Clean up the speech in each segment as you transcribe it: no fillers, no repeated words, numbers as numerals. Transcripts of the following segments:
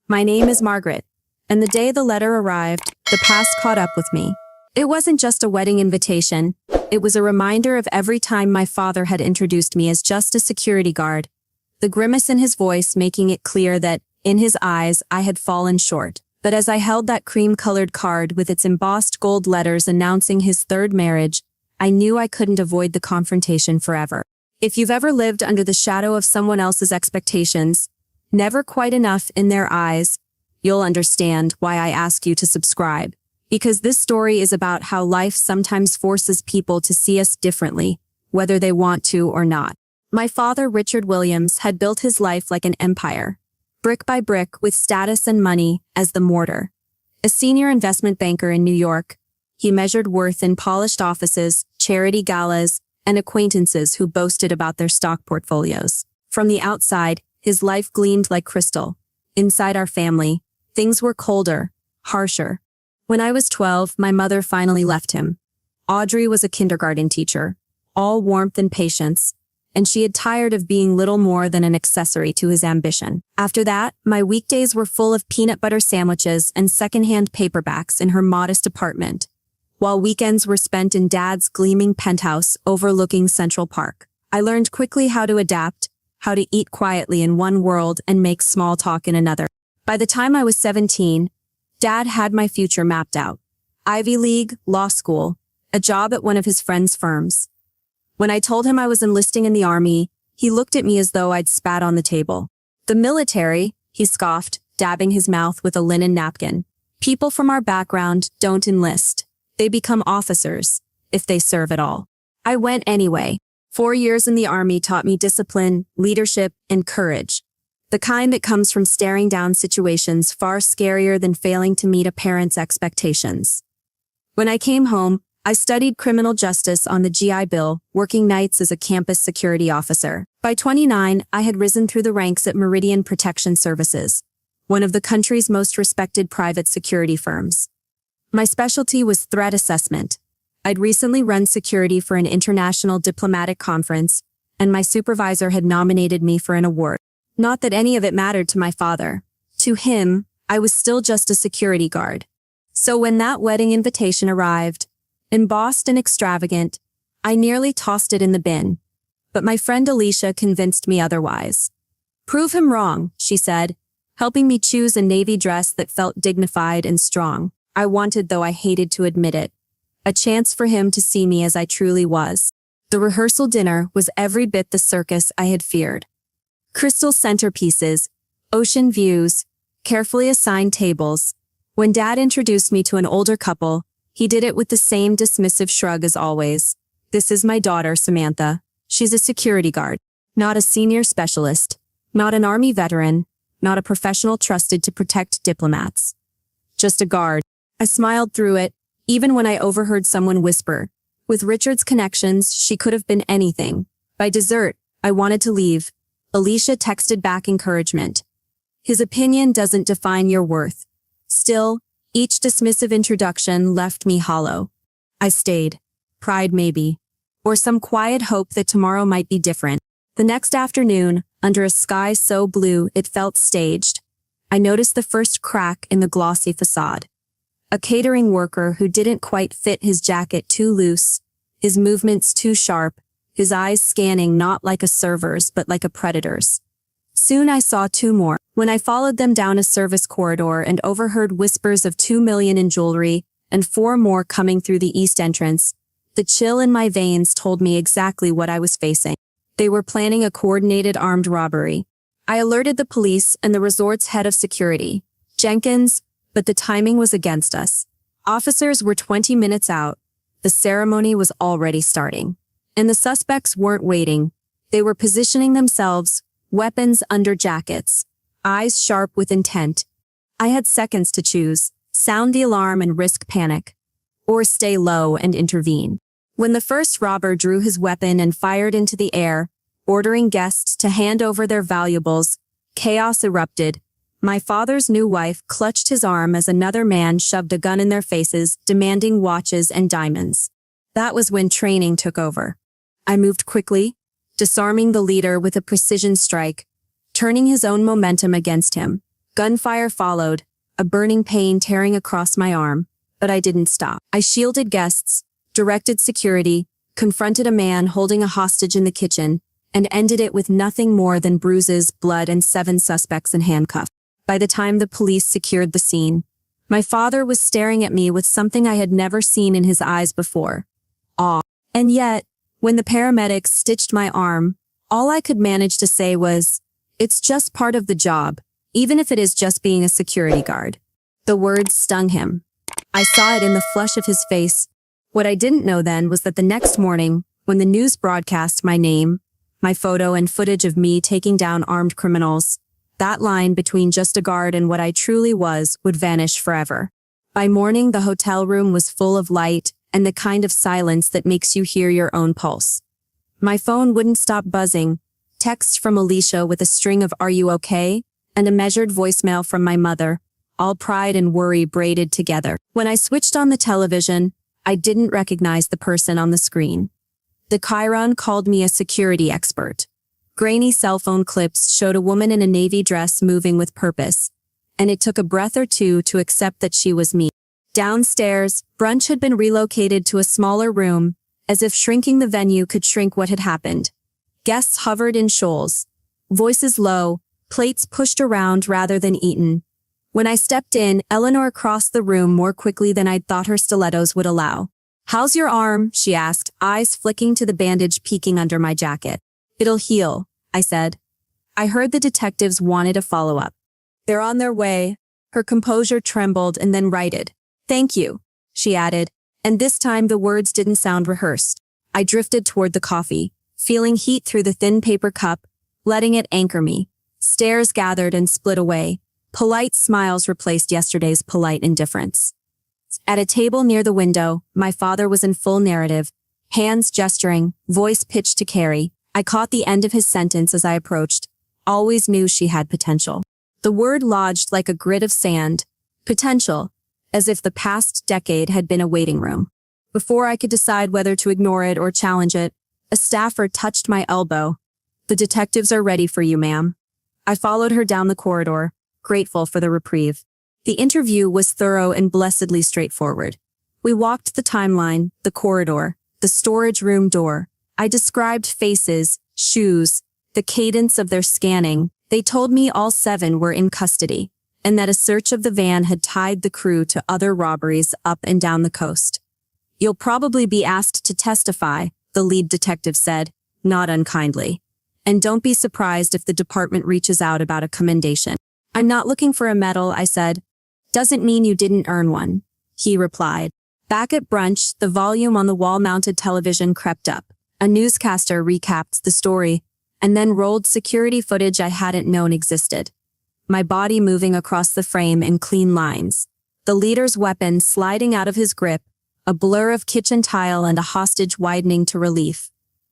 My name is Margaret, and the day the letter arrived, the past caught up with me. It wasn't just a wedding invitation, it was a reminder of every time my father had introduced me as just a security guard, the grimace in his voice making it clear that, in his eyes, I had fallen short. But as I held that cream-colored card with its embossed gold letters announcing his third marriage, I knew I couldn't avoid the confrontation forever. If you've ever lived under the shadow of someone else's expectations, never quite enough in their eyes, you'll understand why I ask you to subscribe. Because this story is about how life sometimes forces people to see us differently, whether they want to or not. My father, Richard Williams, had built his life like an empire, brick by brick with status and money as the mortar. A senior investment banker in New York, he measured worth in polished offices, charity galas, and acquaintances who boasted about their stock portfolios. From the outside, his life gleamed like crystal. Inside our family, things were colder, harsher. When I was 12, my mother finally left him. Audrey was a kindergarten teacher, all warmth and patience, and she had tired of being little more than an accessory to his ambition. After that, my weekdays were full of peanut butter sandwiches and secondhand paperbacks in her modest apartment, while weekends were spent in Dad's gleaming penthouse overlooking Central Park. I learned quickly how to adapt, how to eat quietly in one world and make small talk in another. By the time I was 17, Dad had my future mapped out. Ivy League, law school, a job at one of his friends' firms. When I told him I was enlisting in the army, he looked at me as though I'd spat on the table. The military, he scoffed, dabbing his mouth with a linen napkin. People from our background don't enlist. They become officers, if they serve at all. I went anyway. 4 years in the army taught me discipline, leadership, and courage. The kind that comes from staring down situations far scarier than failing to meet a parent's expectations. When I came home, I studied criminal justice on the GI Bill, working nights as a campus security officer. By 29, I had risen through the ranks at Meridian Protection Services, one of the country's most respected private security firms. My specialty was threat assessment. I'd recently run security for an international diplomatic conference, and my supervisor had nominated me for an award. Not that any of it mattered to my father. To him, I was still just a security guard. So when that wedding invitation arrived, embossed and extravagant, I nearly tossed it in the bin. But my friend Alicia convinced me otherwise. "Prove him wrong," she said, helping me choose a navy dress that felt dignified and strong. I wanted, though I hated to admit it, a chance for him to see me as I truly was. The rehearsal dinner was every bit the circus I had feared. Crystal centerpieces, ocean views, carefully assigned tables. When Dad introduced me to an older couple, he did it with the same dismissive shrug as always. "This is my daughter, Samantha. She's a security guard, not a senior specialist, not an army veteran, not a professional trusted to protect diplomats. Just a guard." I smiled through it, even when I overheard someone whisper, "With Richard's connections, she could have been anything." By dessert, I wanted to leave. Alicia texted back encouragement. "His opinion doesn't define your worth." Still, each dismissive introduction left me hollow. I stayed. Pride maybe. Or some quiet hope that tomorrow might be different. The next afternoon, under a sky so blue it felt staged, I noticed the first crack in the glossy facade. A catering worker who didn't quite fit his jacket too loose, his movements too sharp, his eyes scanning not like a server's but like a predator's. Soon I saw two more. When I followed them down a service corridor and overheard whispers of 2 million in jewelry and 4 more coming through the east entrance, the chill in my veins told me exactly what I was facing. They were planning a coordinated armed robbery. I alerted the police and the resort's head of security, Jenkins, but the timing was against us. Officers were 20 minutes out. The ceremony was already starting. And the suspects weren't waiting. They were positioning themselves, weapons under jackets, eyes sharp with intent. I had seconds to choose, sound the alarm and risk panic, or stay low and intervene. When the first robber drew his weapon and fired into the air, ordering guests to hand over their valuables, chaos erupted. My father's new wife clutched his arm as another man shoved a gun in their faces, demanding watches and diamonds. That was when training took over. I moved quickly, disarming the leader with a precision strike, turning his own momentum against him. Gunfire followed, a burning pain tearing across my arm, but I didn't stop. I shielded guests, directed security, confronted a man holding a hostage in the kitchen, and ended it with nothing more than bruises, blood, and 7 suspects in handcuffs. By the time the police secured the scene, my father was staring at me with something I had never seen in his eyes before. Awe. And yet, when the paramedics stitched my arm, all I could manage to say was, "It's just part of the job, even if it is just being a security guard." The words stung him. I saw it in the flush of his face. What I didn't know then was that the next morning, when the news broadcast my name, my photo and footage of me taking down armed criminals, that line between just a guard and what I truly was would vanish forever. By morning, the hotel room was full of light and the kind of silence that makes you hear your own pulse. My phone wouldn't stop buzzing, texts from Alicia with a string of "Are you okay?" and a measured voicemail from my mother, all pride and worry braided together. When I switched on the television, I didn't recognize the person on the screen. The Chiron called me a security expert. Grainy cell phone clips showed a woman in a navy dress moving with purpose, and it took a breath or two to accept that she was me. Downstairs, brunch had been relocated to a smaller room, as if shrinking the venue could shrink what had happened. Guests hovered in shoals, voices low, plates pushed around rather than eaten. When I stepped in, Eleanor crossed the room more quickly than I'd thought her stilettos would allow. "How's your arm?" she asked, eyes flicking to the bandage peeking under my jacket. "It'll heal," I said. I heard the detectives wanted a follow-up. "They're on their way." Her composure trembled and then righted. "Thank you," she added, and this time the words didn't sound rehearsed. I drifted toward the coffee, feeling heat through the thin paper cup, letting it anchor me. Stares gathered and split away. Polite smiles replaced yesterday's polite indifference. At a table near the window, my father was in full narrative, hands gesturing, voice pitched to Carrie. I caught the end of his sentence as I approached. "Always knew she had potential." The word lodged like a grit of sand. Potential, as if the past decade had been a waiting room. Before I could decide whether to ignore it or challenge it, a staffer touched my elbow. "The detectives are ready for you, ma'am." I followed her down the corridor, grateful for the reprieve. The interview was thorough and blessedly straightforward. We walked the timeline, the corridor, the storage room door. I described faces, shoes, the cadence of their scanning. They told me all 7 were in custody, and that a search of the van had tied the crew to other robberies up and down the coast. "You'll probably be asked to testify," the lead detective said, not unkindly. "And don't be surprised if the department reaches out about a commendation." "I'm not looking for a medal," I said. "Doesn't mean you didn't earn one," he replied. Back at brunch, the volume on the wall-mounted television crept up. A newscaster recapped the story, and then rolled security footage I hadn't known existed. My body moving across the frame in clean lines. The leader's weapon sliding out of his grip, a blur of kitchen tile and a hostage widening to relief.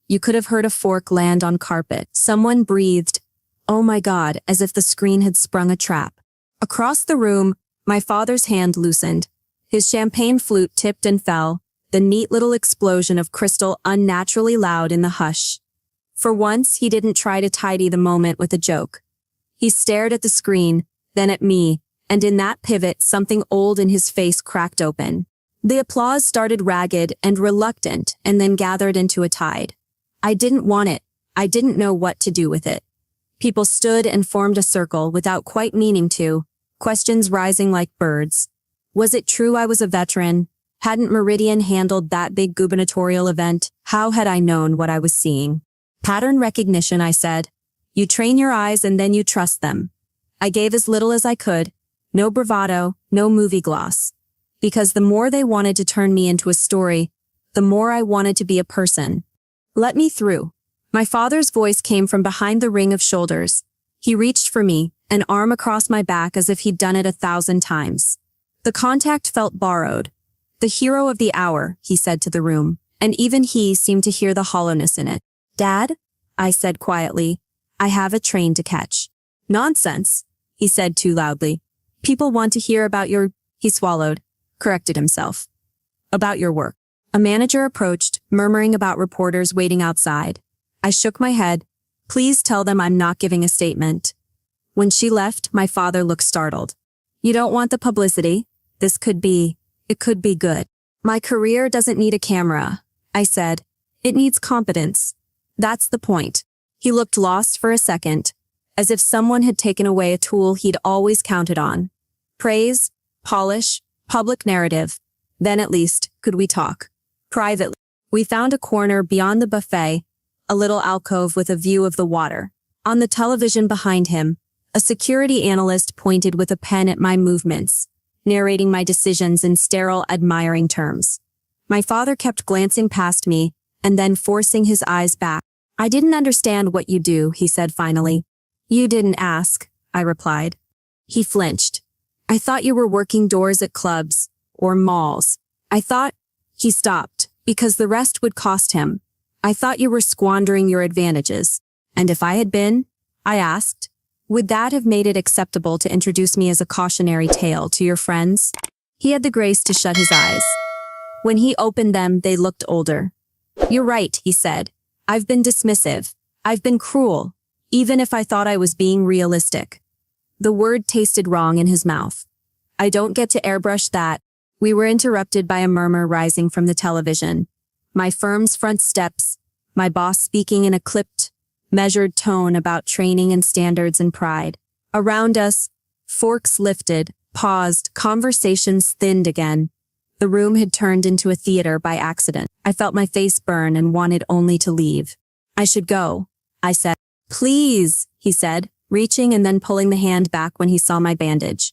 You could have heard a fork land on carpet. Someone breathed, "Oh my God," as if the screen had sprung a trap. Across the room, my father's hand loosened. His champagne flute tipped and fell, the neat little explosion of crystal unnaturally loud in the hush. For once, he didn't try to tidy the moment with a joke. He stared at the screen, then at me, and in that pivot, something old in his face cracked open. The applause started ragged and reluctant and then gathered into a tide. I didn't want it. I didn't know what to do with it. People stood and formed a circle without quite meaning to, questions rising like birds. Was it true I was a veteran? Hadn't Meridian handled that big gubernatorial event? How had I known what I was seeing? "Pattern recognition," I said. "You train your eyes and then you trust them." I gave as little as I could. No bravado, no movie gloss. Because the more they wanted to turn me into a story, the more I wanted to be a person. "Let me through." My father's voice came from behind the ring of shoulders. He reached for me, an arm across my back as if he'd done it 1,000 times. The contact felt borrowed. "The hero of the hour," he said to the room, and even he seemed to hear the hollowness in it. "Dad?" I said quietly. "I have a train to catch." "Nonsense," he said too loudly. "People want to hear about your—" He swallowed, corrected himself. "About your work." A manager approached, murmuring about reporters waiting outside. I shook my head. "Please tell them I'm not giving a statement." When she left, my father looked startled. You don't want the publicity? It could be good. My career doesn't need a camera, I said. It needs competence. That's the point. He looked lost for a second, as if someone had taken away a tool he'd always counted on. Praise, polish, public narrative. Then at least could we talk. Privately. We found a corner beyond the buffet, a little alcove with a view of the water. On the television behind him, a security analyst pointed with a pen at my movements, narrating my decisions in sterile, admiring terms. My father kept glancing past me and then forcing his eyes back. I didn't understand what you do, he said finally. You didn't ask, I replied. He flinched. I thought you were working doors at clubs or malls. He stopped because the rest would cost him. I thought you were squandering your advantages. And if I had been, I asked, would that have made it acceptable to introduce me as a cautionary tale to your friends? He had the grace to shut his eyes. When he opened them, they looked older. You're right, he said. I've been dismissive. I've been cruel, even if I thought I was being realistic. The word tasted wrong in his mouth. I don't get to airbrush that. We were interrupted by a murmur rising from the television. My firm's front steps, my boss speaking in a clipped, measured tone about training and standards and pride. Around us, forks lifted, paused, conversations thinned again. The room had turned into a theater by accident. I felt my face burn and wanted only to leave. I should go, I said. Please, he said, reaching and then pulling the hand back when he saw my bandage.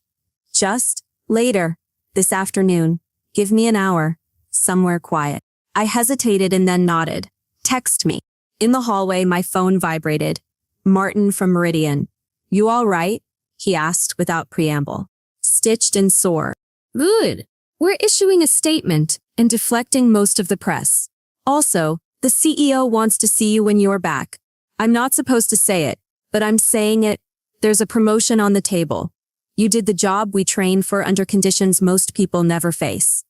Just later, this afternoon, give me an hour, somewhere quiet. I hesitated and then nodded. Text me. In the hallway, my phone vibrated. Martin from Meridian. You all right? He asked without preamble. Stitched and sore. Good. We're issuing a statement and deflecting most of the press. Also, the CEO wants to see you when you're back. I'm not supposed to say it, but I'm saying it. There's a promotion on the table. You did the job we trained for under conditions most people never face.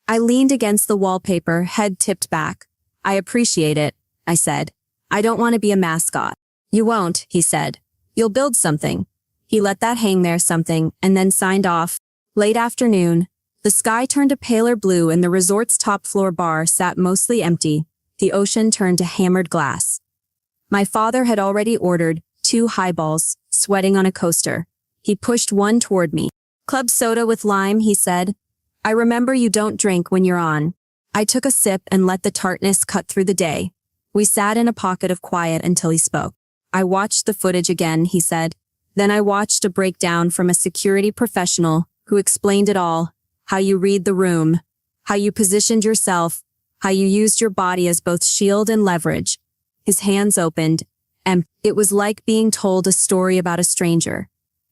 I leaned against the wallpaper, head tipped back. I appreciate it, I said. I don't want to be a mascot. You won't, he said. You'll build something. He let that hang there, something, and then signed off. Late afternoon, the sky turned a paler blue and the resort's top-floor bar sat mostly empty. The ocean turned to hammered glass. My father had already ordered 2 highballs, sweating on a coaster. He pushed one toward me. Club soda with lime, he said. I remember you don't drink when you're on. I took a sip and let the tartness cut through the day. We sat in a pocket of quiet until he spoke. I watched the footage again, he said. Then I watched a breakdown from a security professional who explained it all. How you read the room, how you positioned yourself, how you used your body as both shield and leverage. His hands opened, and it was like being told a story about a stranger.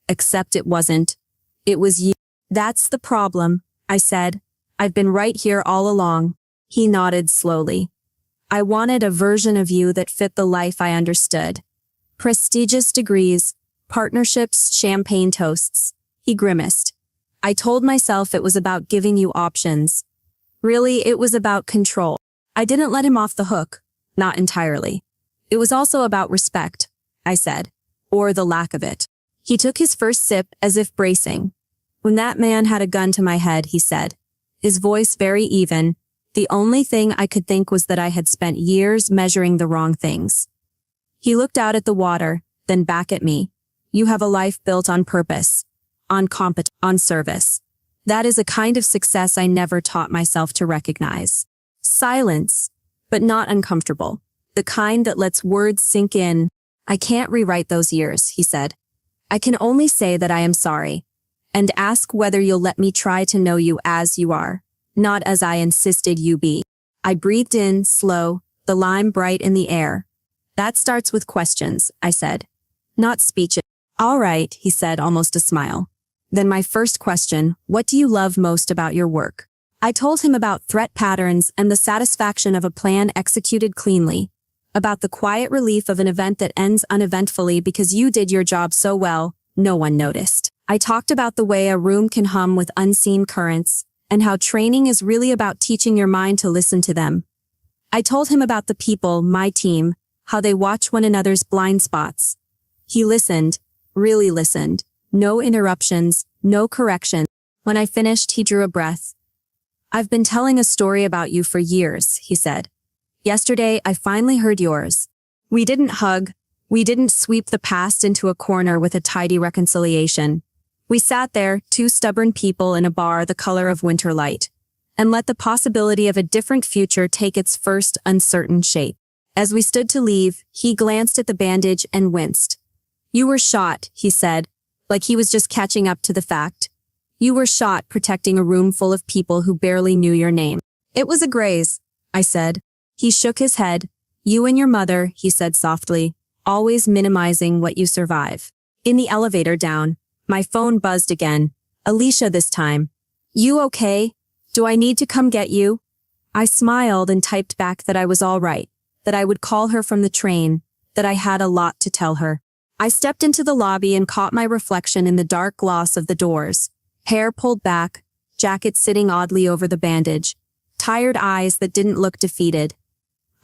Except it wasn't. It was you. That's the problem, I said. I've been right here all along. He nodded slowly. I wanted a version of you that fit the life I understood. Prestigious degrees, partnerships, champagne toasts. He grimaced. I told myself it was about giving you options. Really, it was about control. I didn't let him off the hook. Not entirely. It was also about respect, I said. Or the lack of it. He took his first sip as if bracing. When that man had a gun to my head, he said. His voice very even. The only thing I could think was that I had spent years measuring the wrong things. He looked out at the water, then back at me. You have a life built on purpose. On service. That is a kind of success I never taught myself to recognize. Silence, but not uncomfortable. The kind that lets words sink in. I can't rewrite those years, he said. I can only say that I am sorry, and ask whether you'll let me try to know you as you are, not as I insisted you be. I breathed in, slow, the lime bright in the air. That starts with questions, I said. Not speeches. All right, he said, almost a smile. Then my first question, what do you love most about your work? I told him about threat patterns and the satisfaction of a plan executed cleanly, about the quiet relief of an event that ends uneventfully because you did your job so well, no one noticed. I talked about the way a room can hum with unseen currents, and how training is really about teaching your mind to listen to them. I told him about the people, my team, how they watch one another's blind spots. He listened, really listened. No interruptions, no corrections. When I finished, he drew a breath. I've been telling a story about you for years, he said. Yesterday, I finally heard yours. We didn't hug. We didn't sweep the past into a corner with a tidy reconciliation. We sat there, two stubborn people in a bar the color of winter light, and let the possibility of a different future take its first uncertain shape. As we stood to leave, he glanced at the bandage and winced. You were shot, he said, like he was just catching up to the fact. You were shot protecting a room full of people who barely knew your name. It was a graze, I said. He shook his head. You and your mother, he said softly, always minimizing what you survive. In the elevator down, my phone buzzed again. Alicia this time. You okay? Do I need to come get you? I smiled and typed back that I was all right, that I would call her from the train, that I had a lot to tell her. I stepped into the lobby and caught my reflection in the dark gloss of the doors. Hair pulled back, jacket sitting oddly over the bandage, tired eyes that didn't look defeated.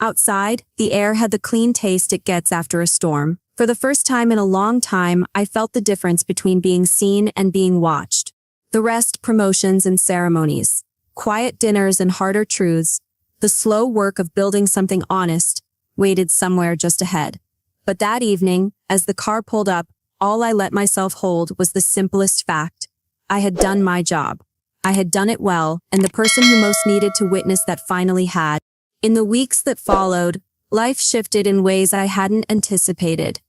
Outside, the air had the clean taste it gets after a storm. For the first time in a long time, I felt the difference between being seen and being watched. The rest, promotions and ceremonies, quiet dinners and harder truths, the slow work of building something honest, waited somewhere just ahead. But that evening, as the car pulled up, all I let myself hold was the simplest fact. I had done my job. I had done it well, and the person who most needed to witness that finally had. In the weeks that followed, life shifted in ways I hadn't anticipated.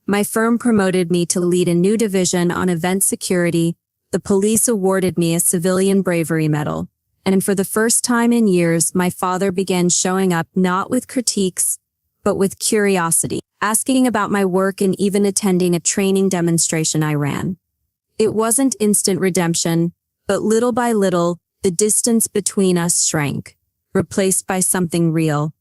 My firm promoted me to lead a new division on event security. The police awarded me a civilian bravery medal. And for the first time in years, my father began showing up not with critiques, but with curiosity, asking about my work and even attending a training demonstration I ran. It wasn't instant redemption, but little by little, the distance between us shrank, replaced by something real.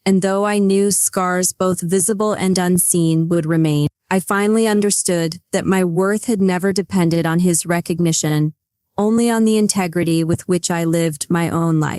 And though I knew scars both visible and unseen would remain, I finally understood that my worth had never depended on his recognition, only on the integrity with which I lived my own life.